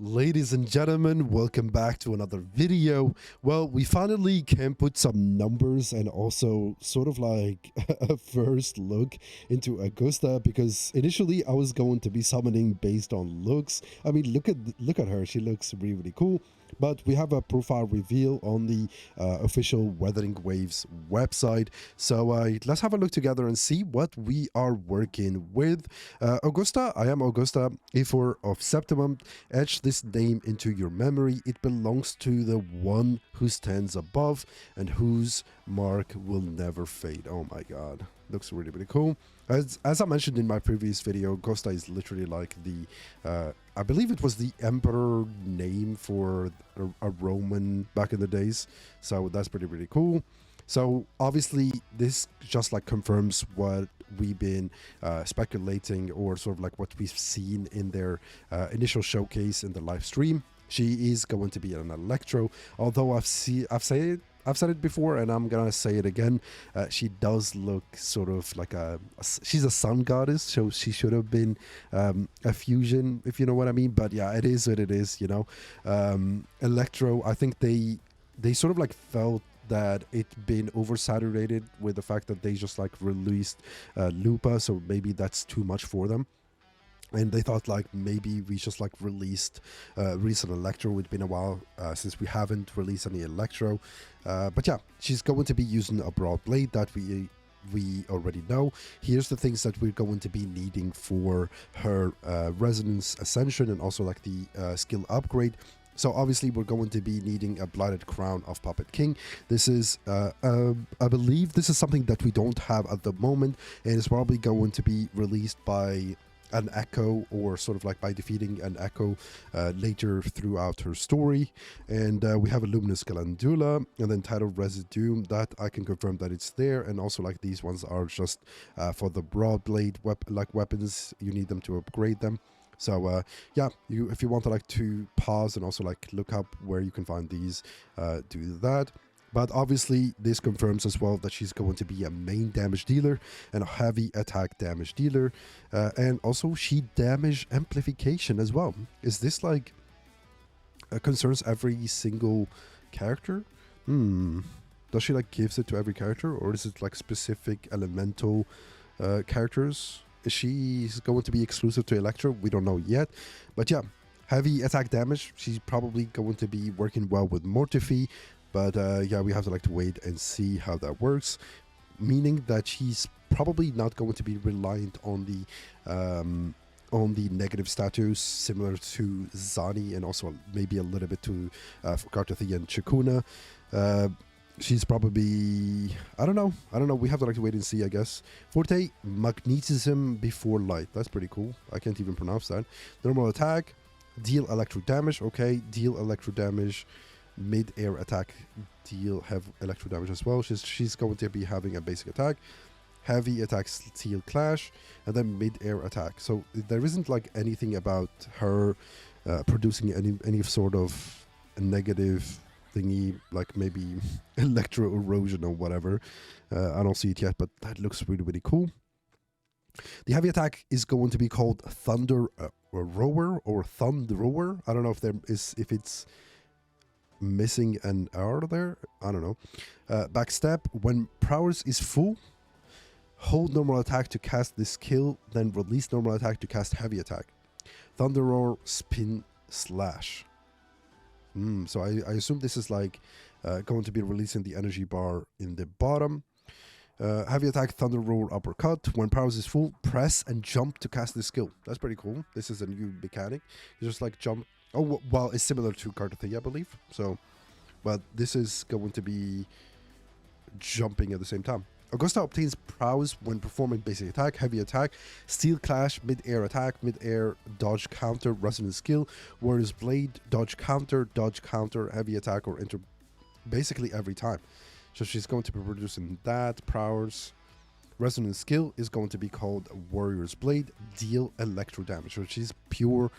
Ladies and gentlemen, welcome back to another video. Well, we finally can put some numbers and also sort of like a first look into Augusta, because initially I was going to be summoning based on looks. I mean, look at her. She looks really, really cool. But we have a profile reveal on the official Wuthering Waves website. So let's have a look together and see what we are working with. Augusta, I am Augusta, A4 of Septimum. Etch this name into your memory. It belongs to the one who stands above and whose mark will never fade. Oh my god. Looks really, really cool. As I mentioned in my previous video, Augusta is literally like the, I believe it was the emperor name for a Roman back in the days. So that's pretty, really cool. So obviously this just like confirms what we've been speculating, or sort of like what we've seen in their initial showcase in the live stream. She is going to be an Electro, although I've said it before and I'm gonna say it again. She does look sort of like she's a sun goddess, so she should have been a fusion, if you know what I mean. But yeah, it is what it is, you know. Electro, I think they sort of like felt that it's been oversaturated with the fact that they just like released Lupa, so maybe that's too much for them. And they thought like maybe we just like released an Electro. It's been a while since we haven't released any Electro, but yeah, she's going to be using a broad blade that we already know. Here's the things that we're going to be needing for her Resonance Ascension and also like the skill upgrade. So obviously we're going to be needing a Blighted Crown of Puppet King. This is, I believe this is something that we don't have at the moment, and it's probably going to be released by an Echo, or sort of like by defeating an Echo later throughout her story. And we have a Luminous Calendula, and then Titled Residue, that I can confirm that it's there. And also like these ones are just for the broad blade weapons, you need them to upgrade them. So yeah, if you want to like to pause and also like look up where you can find these, do that. But obviously this confirms as well that she's going to be a main damage dealer and a heavy attack damage dealer, and also she damage amplification as well. Is this like concerns every single character? Does she like gives it to every character, or is it like specific elemental characters? Is she going to be exclusive to Electro? We don't know yet, but yeah, heavy attack damage. She's probably going to be working well with Mortifi, but yeah, we have to like to wait and see how that works. Meaning that she's probably not going to be reliant on the negative status, similar to Zani, and also maybe a little bit to for Cartethiya and ciaccona. She's probably, I don't know. We have to like to wait and see, I guess. Forte, Magnetism Before Light. That's pretty cool. I can't even pronounce that. Normal attack, deal electro damage. Okay, deal electro damage. Mid-air attack, have electro damage as well. She's going to be having a basic attack. Heavy attack, steel clash, and then mid-air attack. So there isn't like anything about her producing any sort of negative thingy, like maybe electro erosion or whatever. I don't see it yet, but that looks really, really cool. The heavy attack is going to be called Thunder Rower or Thunderower. I don't know if it's missing an R there. I don't know. Backstep, when prowess is full, hold normal attack to cast this skill, then release normal attack to cast heavy attack. Thunderoar Spin Slash. So I assume this is like going to be releasing the energy bar in the bottom. Heavy attack, Thunder Roar Uppercut. When prowess is full, press and jump to cast this skill. That's pretty cool. This is a new mechanic. You just like jump. Oh, well, it's similar to Cartethiya, I believe. So, but this is going to be jumping at the same time. Augusta obtains prowess when performing basic attack, heavy attack, steel clash, mid-air attack, mid-air dodge counter, resonance skill, warrior's blade, dodge counter, heavy attack, or enter basically every time. So she's going to be producing that. Prowess resonance skill is going to be called warrior's blade, deal electro damage. So she's pure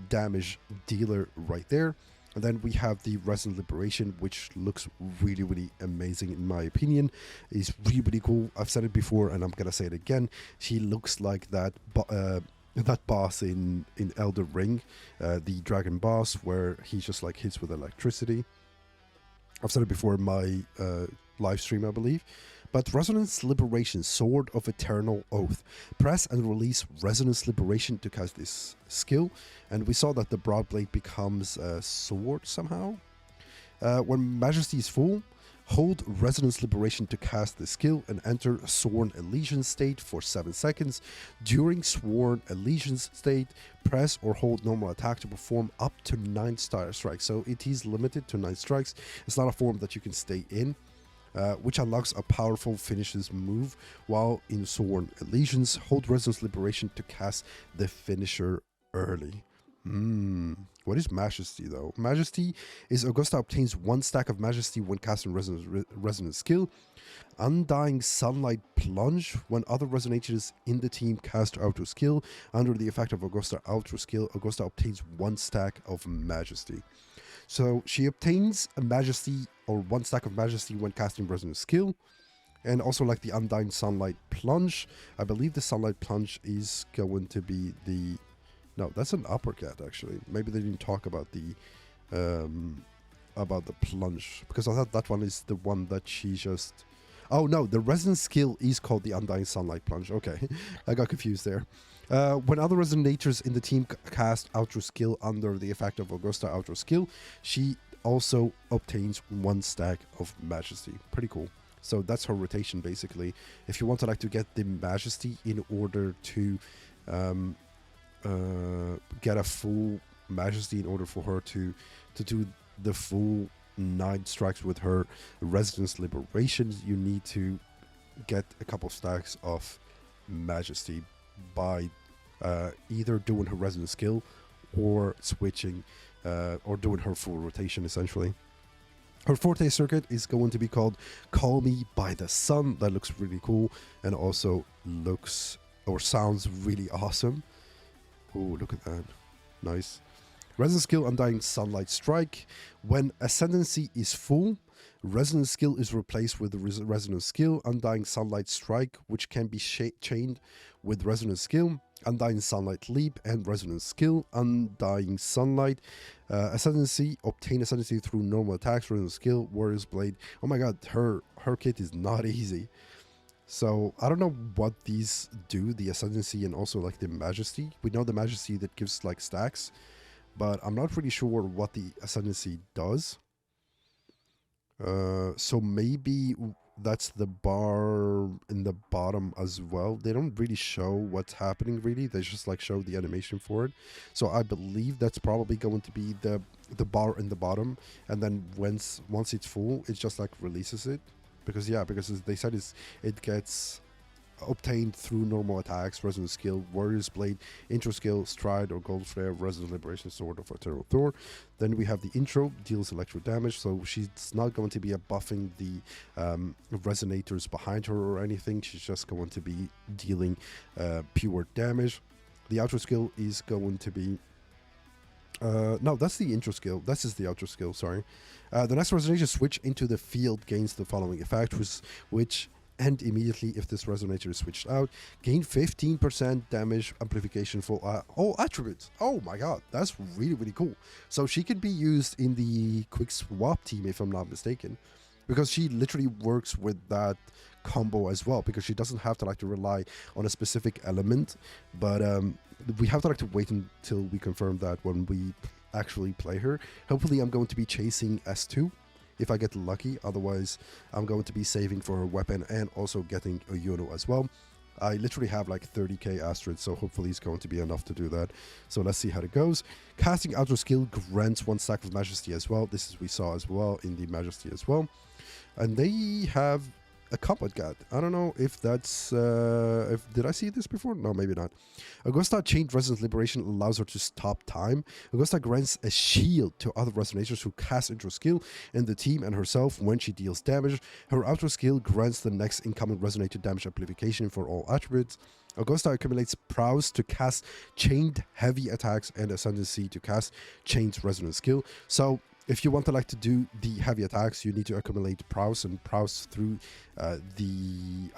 damage dealer right there. And then we have the Resonant Liberation, which looks really, really amazing in my opinion. It's really, really cool. I've said it before and I'm gonna say it again. She looks like that that boss in Elder Ring, the dragon boss, where he just like hits with electricity. I've said it before in my live stream, I believe. But Resonance Liberation, Sword of Eternal Oath. Press and release Resonance Liberation to cast this skill. And we saw that the Broadblade becomes a sword somehow. When Majesty is full, hold Resonance Liberation to cast the skill and enter Sworn Allegiance state for 7 seconds. During Sworn Allegiance state, press or hold normal attack to perform up to 9 strikes. So it is limited to 9 strikes. It's not a form that you can stay in. Which unlocks a powerful finishes move while in Sworn Allegiance. Hold Resonance Liberation to cast the finisher early. What is Majesty though? Majesty is Augusta obtains 1 stack of Majesty when casting Resonance skill. Undying Sunlight Plunge. When other Resonators in the team cast Outro skill, under the effect of Augusta Outro skill, Augusta obtains 1 stack of Majesty. So she obtains a Majesty or 1 stack of Majesty when casting Resonance skill. And also like the Undying Sunlight Plunge. I believe the Sunlight Plunge is going to be the... No, that's an uppercut actually. Maybe they didn't talk about the plunge. Because I thought that one is the one that she just... Oh no, the Resonance skill is called the Undying Sunlight Plunge. Okay, I got confused there. When other Resonators in the team cast Outro skill under the effect of Augusta Outro skill, she also obtains 1 stack of Majesty. Pretty cool. So that's her rotation basically. If you wanted like to get the Majesty in order to get a full Majesty, in order for her to do the full 9 strikes with her Resonance Liberation, you need to get a couple stacks of Majesty by either doing her Resonance skill or switching or doing her full rotation essentially. Her Forte circuit is going to be called Call Me by the Sun. That looks really cool and also looks or sounds really awesome. Oh, look at that. Nice. Resonance skill Undying Sunlight Strike. When Ascendancy is full, Resonance skill is replaced with the Resonance skill Undying Sunlight Strike, which can be chained with Resonance skill Undying Sunlight Leap and Resonance skill Undying Sunlight. Ascendancy, obtain Ascendancy through normal attacks. Resonance skill Warrior's Blade. Oh my god, her kit is not easy. So I don't know what these do, the Ascendancy and also like the Majesty. We know the Majesty that gives like stacks, but I'm not really sure what the Ascendancy does. So maybe that's the bar in the bottom as well. They don't really show what's happening really. They just like show the animation for it. So I believe that's probably going to be the bar in the bottom, and then once it's full, it just like releases it. Because yeah, because they said it gets obtained through normal attacks, Resonance skill, Warrior's Blade, intro skill, Stride or Gold Flare, Resonance Liberation, Sword of Eternal Thor. Then we have the intro, deals electro damage, so she's not going to be buffing the resonators behind her or anything. She's just going to be dealing pure damage. The outro skill is going to be no, that's the intro skill. This is the outro skill, sorry. The next resonator switch into the field gains the following effect, which end immediately if this resonator is switched out. Gain 15% damage amplification for all attributes. Oh my god, that's really, really cool. So she can be used in the quick swap team if I'm not mistaken, because she literally works with that combo as well, because she doesn't have to like to rely on a specific element, but we have to like to wait until we confirm that when we actually play her. Hopefully I'm going to be chasing S2 if I get lucky, otherwise I'm going to be saving for her weapon and also getting a Iuno as well. I literally have like 30k Astrids, so hopefully it's going to be enough to do that. So let's see how it goes. Casting outro skill grants 1 stack of Majesty as well. This is we saw as well in the Majesty as well. And they have a combat guide. I don't know if that's did I see this before? No, maybe not. Augusta chained Resonance Liberation allows her to stop time. Augusta grants a shield to other resonators who cast intro skill in the team and herself when she deals damage. Her outro skill grants the next incoming resonator damage amplification for all attributes. Augusta accumulates prowess to cast chained heavy attacks and ascendancy to cast chained resonance skill. So if you want to like to do the heavy attacks, you need to accumulate prowess and prowess through I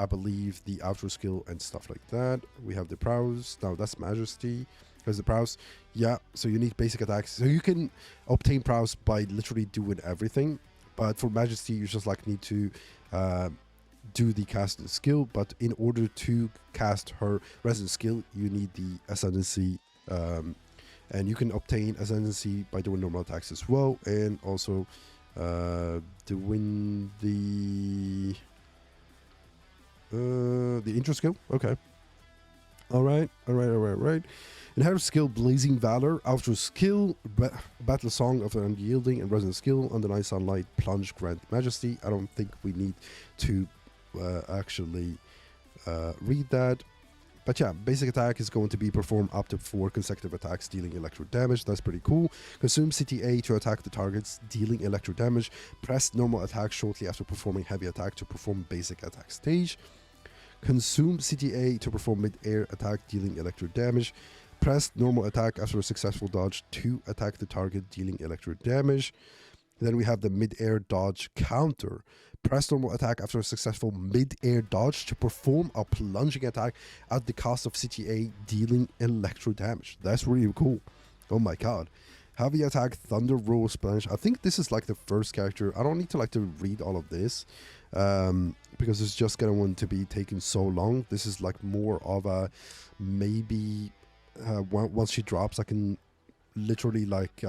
believe the outro skill and stuff like that. We have the prowess. Now that's majesty. There's the prowess. Yeah, so you need basic attacks. So you can obtain prowess by literally doing everything. But for majesty, you just like need to do the cast skill. But in order to cast her resident skill, you need the ascendancy. And you can obtain ascendancy by doing normal attacks as well, and also doing the intro skill. Okay. All right. And her skill, Blazing Valor, outro skill, Battle Song of the Unyielding, and Resident skill, Undenied Sunlight, Plunge, Grant Majesty. I don't think we need to actually read that. But yeah, basic attack is going to be performed up to 4 consecutive attacks dealing electro damage. That's pretty cool. Consume CTA to attack the targets dealing electro damage. Press normal attack shortly after performing heavy attack to perform basic attack stage. Consume CTA to perform mid-air attack dealing electro damage. Press normal attack after a successful dodge to attack the target dealing electro damage. Then we have the mid-air dodge counter. Press normal attack after a successful mid-air dodge to perform a plunging attack at the cost of CTA dealing electro damage. That's really cool. Oh my god. Heavy attack, Thunder Roll Splash. I think this is like the first character. I don't need to like to read all of this because it's just gonna want to be taking so long. This is like more of a maybe once she drops, I can literally like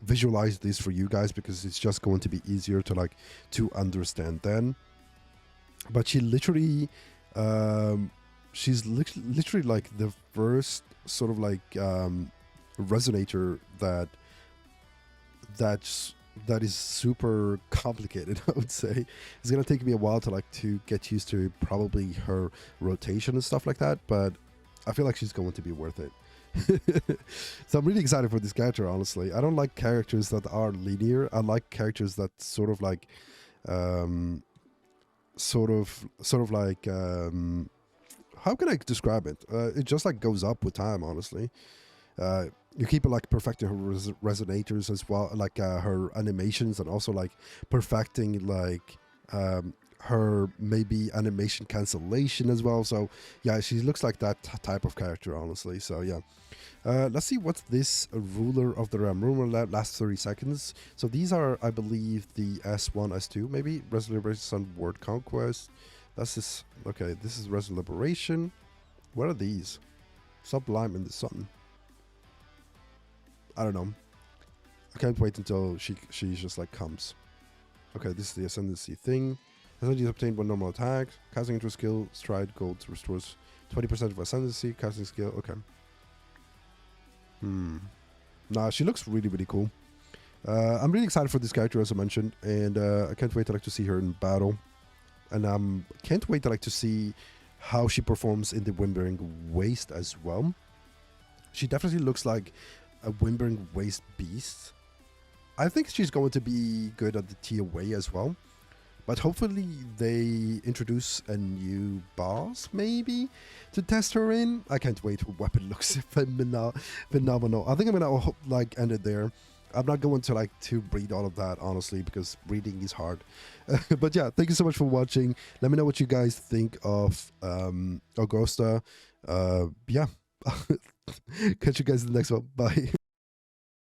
visualize this for you guys because it's just going to be easier to like to understand then. But she literally she's literally like the first sort of like resonator that is super complicated. I would say it's gonna take me a while to like to get used to probably her rotation and stuff like that, but I feel like she's going to be worth it. So I'm really excited for this character, honestly. I don't like characters that are linear. I like characters that sort of like sort of like how can I describe it? It just like goes up with time, honestly. You keep it like perfecting her resonators as well, like her animations, and also like perfecting like her maybe animation cancellation as well. So yeah, she looks like that type of character, honestly. So yeah, let's see what's this Ruler of the Realm. Ruler lasts 30 seconds. So these are, I believe, the S1, S2, maybe Resident Liberation, Word Conquest. That's this. Okay, this is Resident Liberation. What are these? Sublime in the Sun. I don't know. I can't wait until she just like comes. Okay, this is the Ascendancy thing. Ascendancy is obtained by normal attack. Casting intro skill, Stride Gold restores 20% of Ascendancy. Casting skill, okay. Nah, she looks really, really cool. I'm really excited for this character, as I mentioned, and I can't wait to like to see her in battle. And can't wait to like to see how she performs in the Wuthering Waves as well. She definitely looks like a Wuthering Waves beast. I think she's going to be good at the tier way as well. But hopefully they introduce a new boss, maybe, to test her in. I can't wait. Her weapon looks phenomenal. I think I'm gonna like end it there. I'm not going to like to read all of that, honestly, because reading is hard. But yeah, thank you so much for watching. Let me know what you guys think of Augusta. Yeah. Catch you guys in the next one. Bye.